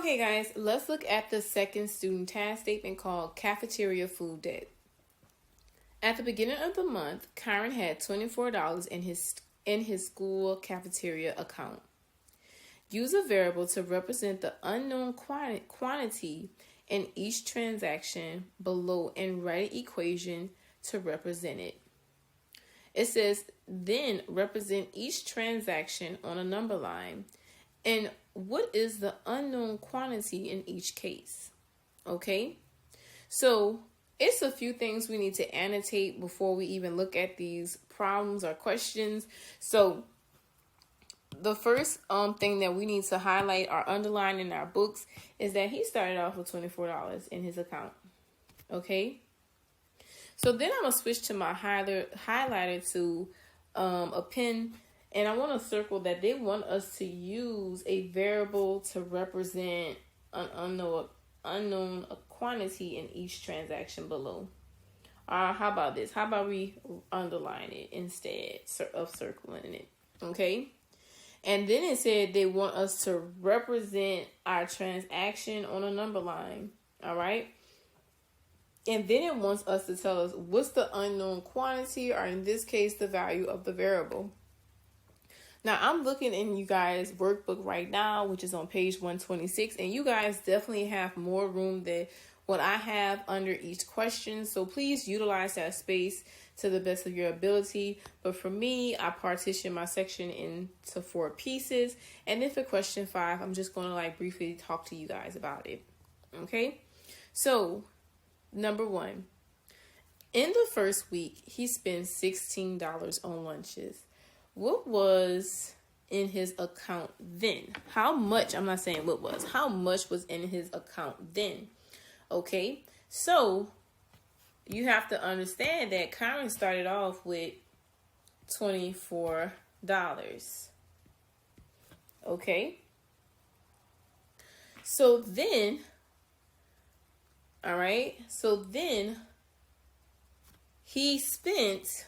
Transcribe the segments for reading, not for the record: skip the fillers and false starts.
Okay, guys, let's look at the second student task statement called cafeteria food debt. At the beginning of the month, Kyron had $24 in his school cafeteria account. Use a variable to represent the unknown quantity in each transaction below and write an equation to represent it. It says, then represent each transaction on a number line. And what is the unknown quantity in each case? Okay, so it's a few things we need to annotate before we even look at these problems or questions. So the first thing that we need to highlight or underline in our books is that he started off with $24 in his account. Okay, so then I'm going to switch to my highlighter to a pen. And I want to circle that they want us to use a variable to represent an unknown quantity in each transaction below. How about this? How about we underline it instead of circling it? Okay. And then it said they want us to represent our transaction on a number line. All right. And then it wants us to tell us what's the unknown quantity, or in this case, the value of the variable. Now, I'm looking in you guys' workbook right now, which is on page 126, and you guys definitely have more room than what I have under each question. So please utilize that space to the best of your ability. But for me, I partition my section into 4 pieces. And then for question 5, I'm just going to briefly talk to you guys about it. Okay? So, number 1. In the first week, he spent $16 on lunches. What was in his account then? How much? I'm not saying what was. How much was in his account then? Okay, so you have to understand that Kyron started off with $24. Okay, so then, all right, so then he spent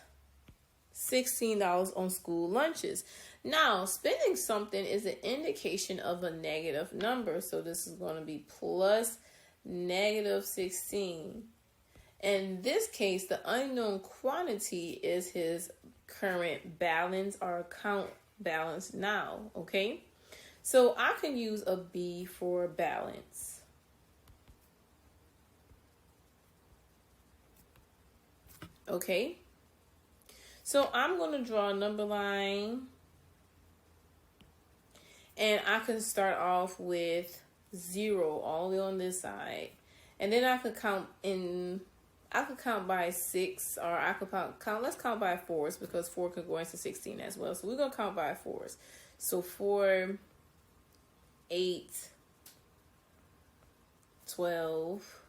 $16 on school lunches. Now, spending something is an indication of a negative number. So this is going to be plus -16. In this case, the unknown quantity is his current balance or account balance now. Okay, so I can use a B for balance. Okay. So I'm going to draw a number line, and I can start off with 0 all the way on this side. And then I could count by 6, or I could let's count by 4s, because 4 could go into 16 as well. So we're going to count by 4s. So 4, 8, 12,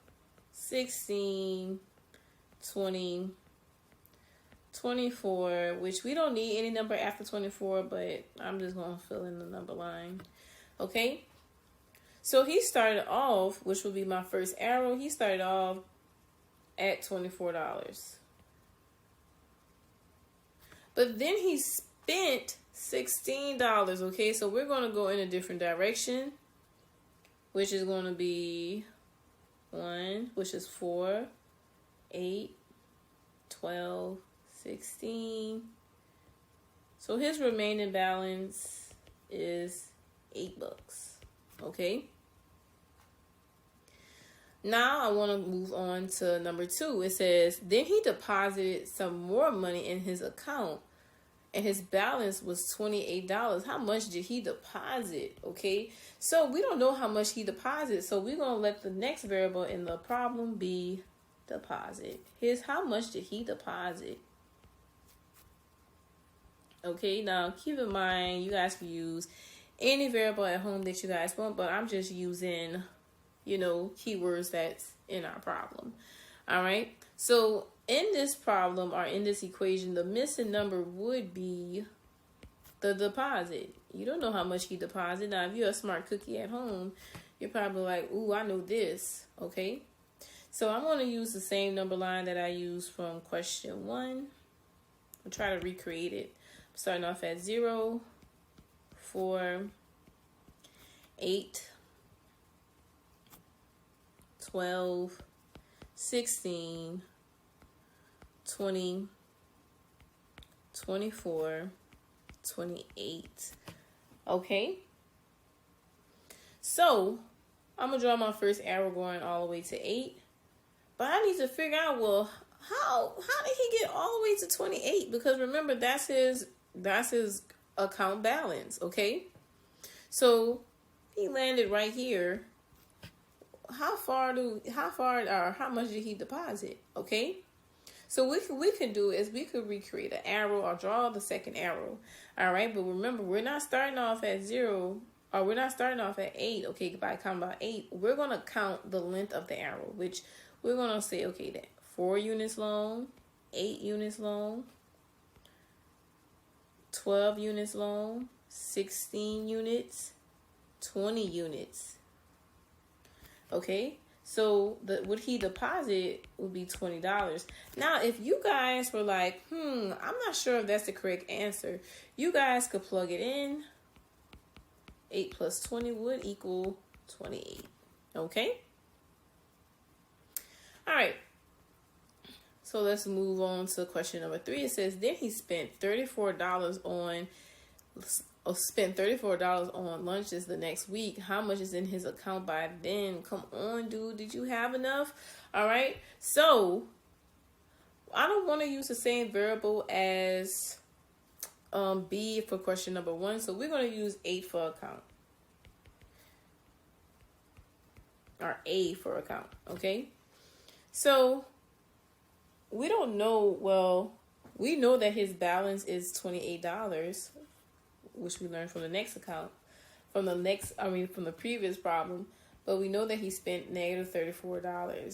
16, 20, 24, which we don't need any number after 24, but I'm just going to fill in the number line. Okay, so he started off, which would be my first arrow, he started off at $24. But then he spent $16, okay? So we're going to go in a different direction, which is going to be 1, which is 4, 8, 12, 16. So his remaining balance is $8. Okay. Now I want to move on to number 2. It says, then he deposited some more money in his account, and his balance was $28. How much did he deposit? Okay. So we don't know how much he deposited. So we're going to let the next variable in the problem be deposit. Here's how much did he deposit. Okay, now keep in mind, you guys can use any variable at home that you guys want, but I'm just using, keywords that's in our problem. All right, so in this problem, or in this equation, the missing number would be the deposit. You don't know how much he deposited. Now, if you're a smart cookie at home, you're probably like, ooh, I know this. Okay, so I'm going to use the same number line that I used from question 1. I'll try to recreate it. Starting off at 0, 4, 8, 12, 16, 20, 24, 28. Okay? So, I'm going to draw my first arrow going all the way to 8. But I need to figure out, well, how did he get all the way to 28? Because remember, that's his account balance, okay? So, he landed right here. How much did he deposit? Okay? So we can do is we could recreate an arrow or draw the second arrow. All right, but remember, we're not starting off at 0, or we're not starting off at 8. Okay, if I count about 8, we're gonna count the length of the arrow, which we're gonna say, okay, that 4 units long, 8 units long, 12 units long, 16 units, 20 units. Okay, so what he deposited would be $20. Now, if you guys were like, I'm not sure if that's the correct answer, you guys could plug it in. 8 plus 20 would equal 28. Okay? All right. So let's move on to question number 3. It says, then he spent $34 on lunches the next week. How much is in his account by then? Come on, dude. Did you have enough? All right. So I don't want to use the same variable as B for question number 1. So we're going to use 8 for account. Or A for account. Okay. So we don't know. Well, we know that his balance is $28. Which we learned from the next account, from the previous problem, but we know that he spent negative $34.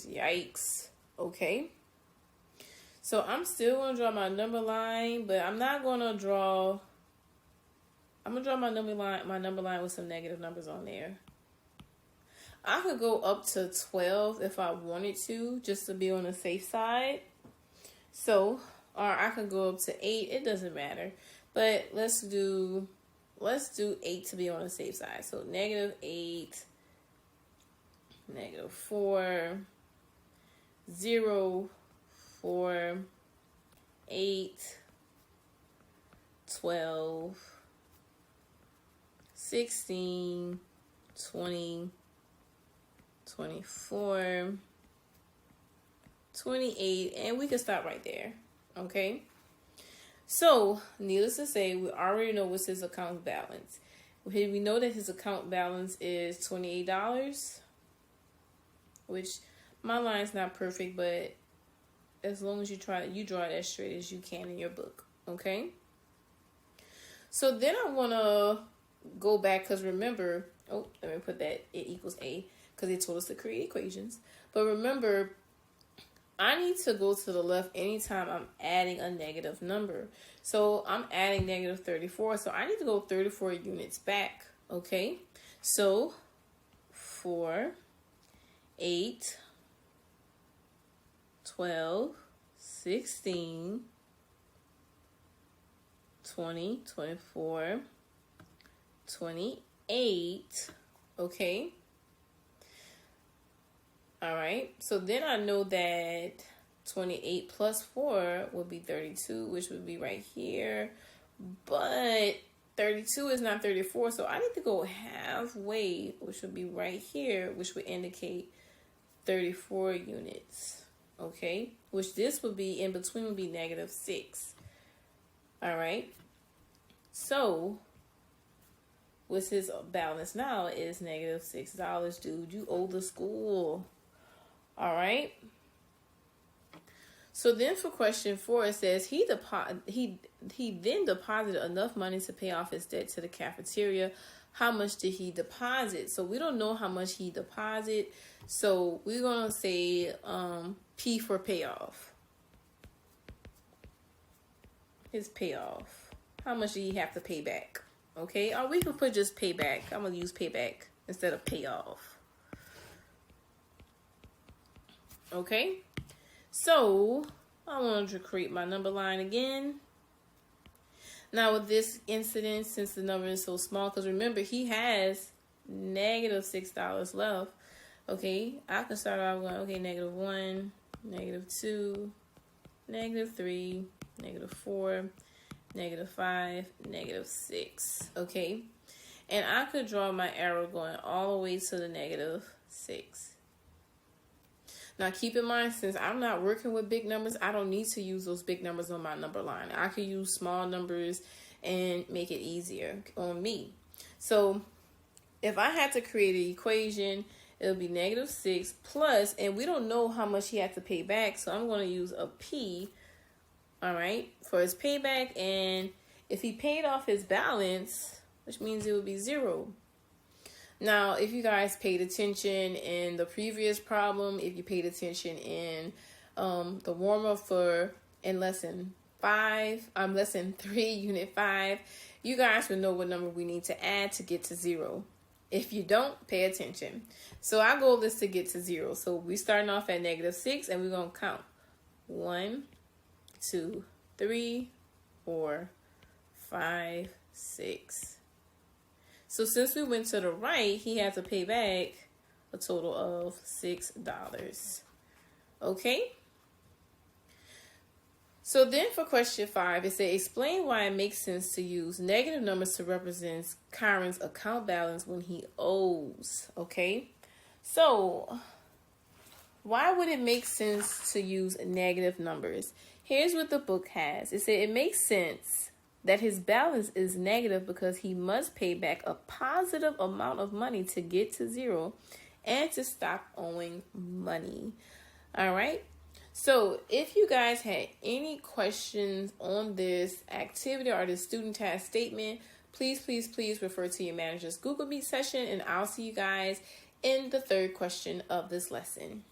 Yikes. Okay. So I'm still going to draw my number line, but I'm going to draw my number line with some negative numbers on there. I could go up to 12 if I wanted to, just to be on the safe side. So, or I could go up to 8. It doesn't matter. But let's do 8 to be on the safe side. So negative 8, negative 4, 0, 4, 8, 12, 16, 20, 24, 28, and we can stop right there. Okay? So, needless to say, we already know what's his account balance. We know that his account balance is $28, which my line's not perfect, but as long as you draw it as straight as you can in your book, okay? So then I want to go back, because remember, let me put that it equals A, because they told us to create equations. But remember, I need to go to the left anytime I'm adding a negative number. So I'm adding negative 34. So I need to go 34 units back. Okay. So 4, 8, 12, 16, 20, 24, 28. Okay. All right, so then I know that 28 plus 4 would be 32, which would be right here. But 32 is not 34, so I need to go halfway, which would be right here, which would indicate 34 units. Okay, which this would be in between would be negative 6. All right, so what's his balance now is negative $6. Dude, you owe the school. All right. So then for question 4, it says he then deposited enough money to pay off his debt to the cafeteria. How much did he deposit? So we don't know how much he deposited. So we're going to say P for payoff. His payoff. How much did he have to pay back? Okay. Or we can put just payback. I'm going to use payback instead of payoff. Okay, so I wanted to create my number line again. Now with this incident, since the number is so small, because remember he has negative $6 left. Okay, I can start off going, okay, -1, -2, -3, -4, -5, -6. Okay, and I could draw my arrow going all the way to the -6. Now, keep in mind, since I'm not working with big numbers, I don't need to use those big numbers on my number line. I could use small numbers and make it easier on me. So if I had to create an equation, it would be -6 plus, and we don't know how much he had to pay back, so I'm going to use a P, all right, for his payback. And if he paid off his balance, which means it would be 0. Now, if you guys paid attention in the previous problem, if you paid attention in the warm-up for in lesson 3, unit 5, you guys will know what number we need to add to get to 0. If you don't, pay attention. So our goal is to get to 0. So we're starting off at -6, and we're going to count 1, 2, 3, 4, 5, 6. So since we went to the right, he had to pay back a total of $6. Okay? So then for question 5, it said, explain why it makes sense to use negative numbers to represent Kyron's account balance when he owes. Okay? So why would it make sense to use negative numbers? Here's what the book has. It said it makes sense that his balance is negative because he must pay back a positive amount of money to get to 0 and to stop owing money. All right. So if you guys had any questions on this activity or the student task statement, please refer to your manager's Google Meet session, and I'll see you guys in the third question of this lesson.